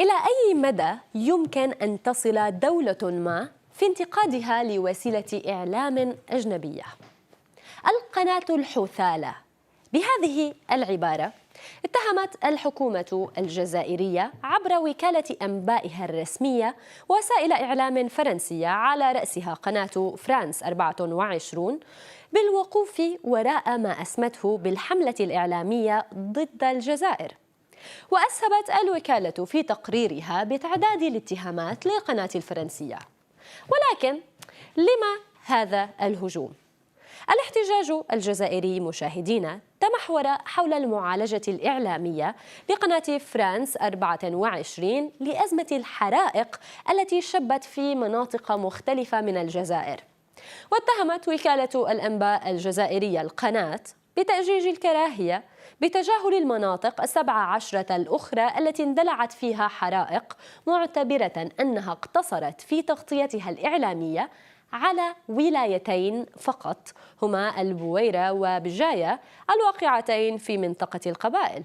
إلى أي مدى يمكن أن تصل دولة ما في انتقادها لوسيلة إعلام أجنبية؟ القناة الحثالة بهذه العبارة اتهمت الحكومة الجزائرية عبر وكالة أنبائها الرسمية وسائل إعلام فرنسية على رأسها قناة فرانس 24 بالوقوف وراء ما أسمته بالحملة الإعلامية ضد الجزائر. وأسهبت الوكالة في تقريرها بتعداد الاتهامات للقناة الفرنسية. ولكن لما هذا الهجوم؟ الاحتجاج الجزائري مشاهدينا تمحور حول المعالجة الإعلامية لقناة فرانس 24 لأزمة الحرائق التي شبت في مناطق مختلفة من الجزائر. واتهمت وكالة الأنباء الجزائرية القناة بتأجيج الكراهية بتجاهل المناطق 17 الأخرى التي اندلعت فيها حرائق، معتبرة أنها اقتصرت في تغطيتها الإعلامية على ولايتين فقط، هما البويرة وبجاية الواقعتين في منطقة القبائل.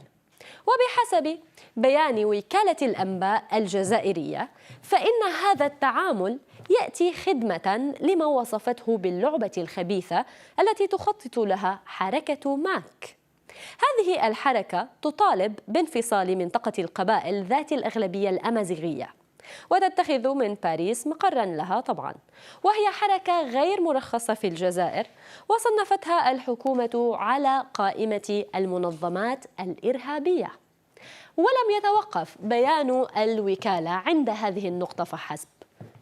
وبحسب بيان وكالة الأنباء الجزائرية فإن هذا التعامل يأتي خدمة لما وصفته باللعبة الخبيثة التي تخطط لها حركة ماك. هذه الحركة تطالب بانفصال منطقة القبائل ذات الأغلبية الأمازيغية، وتتخذ من باريس مقرا لها طبعا، وهي حركة غير مرخصة في الجزائر، وصنفتها الحكومة على قائمة المنظمات الإرهابية. ولم يتوقف بيان الوكالة عند هذه النقطة فحسب،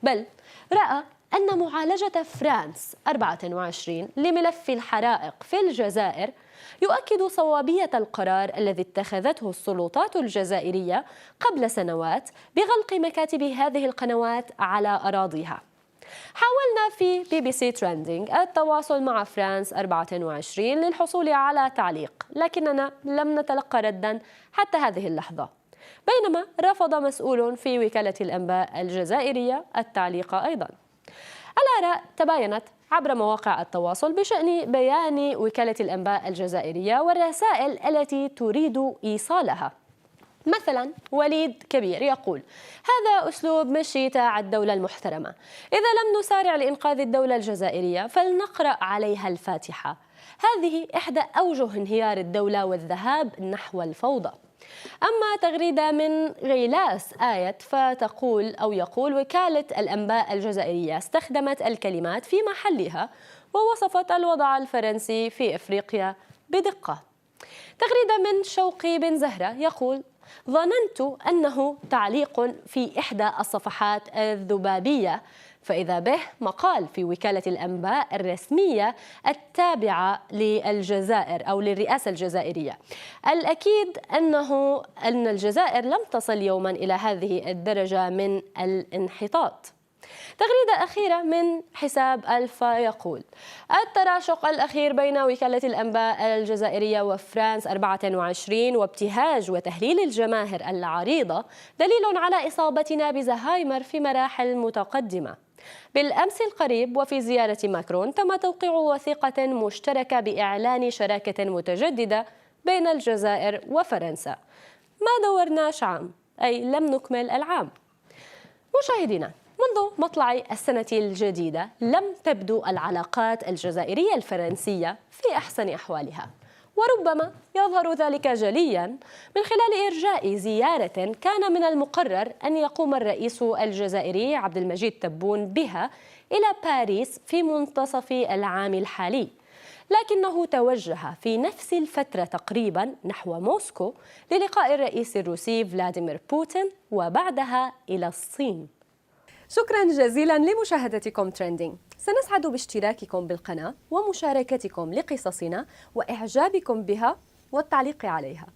بل رأى أن معالجة فرانس 24 لملف الحرائق في الجزائر يؤكد صوابية القرار الذي اتخذته السلطات الجزائرية قبل سنوات بغلق مكاتب هذه القنوات على أراضيها. حاولنا في BBC Trending التواصل مع فرانس 24 للحصول على تعليق، لكننا لم نتلقى ردا حتى هذه اللحظة، بينما رفض مسؤول في وكالة الأنباء الجزائرية التعليق أيضا. الآراء تباينت عبر مواقع التواصل بشأن بيان وكالة الأنباء الجزائرية والرسائل التي تريد إيصالها. مثلا وليد كبير يقول: هذا أسلوب مشي تاع الدولة المحترمة، إذا لم نسارع لإنقاذ الدولة الجزائرية فلنقرأ عليها الفاتحة، هذه إحدى أوجه انهيار الدولة والذهاب نحو الفوضى. أما تغريدة من غيلاس آية فتقول أو يقول: وكالة الأنباء الجزائرية استخدمت الكلمات في محلها ووصفت الوضع الفرنسي في إفريقيا بدقة. تغريدة من شوقي بن زهرة يقول: ظننت أنه تعليق في إحدى الصفحات الذبابية، فإذا به مقال في وكالة الأنباء الرسمية التابعة للجزائر أو للرئاسة الجزائرية. الأكيد أن الجزائر لم تصل يوما إلى هذه الدرجة من الانحطاط. تغريدة أخيرة من حساب ألفا يقول: التراشق الأخير بين وكالة الأنباء الجزائرية وفرانس 24 وابتهاج وتهليل الجماهير العريضة دليل على إصابتنا بزهايمر في مراحل متقدمة. بالأمس القريب وفي زيارة ماكرون تم توقيع وثيقة مشتركة بإعلان شراكة متجددة بين الجزائر وفرنسا. ما دورناش عام، أي لم نكمل العام. مشاهدينا، منذ مطلع السنة الجديدة لم تبدو العلاقات الجزائرية الفرنسية في أحسن أحوالها، وربما يظهر ذلك جليا من خلال إرجاء زيارة كان من المقرر أن يقوم الرئيس الجزائري عبد المجيد تبون بها إلى باريس في منتصف العام الحالي، لكنه توجه في نفس الفترة تقريبا نحو موسكو للقاء الرئيس الروسي فلاديمير بوتين وبعدها إلى الصين. شكرا جزيلا لمشاهدتكم تريندينج. سنسعد باشتراككم بالقناة ومشاركتكم لقصصنا وإعجابكم بها والتعليق عليها.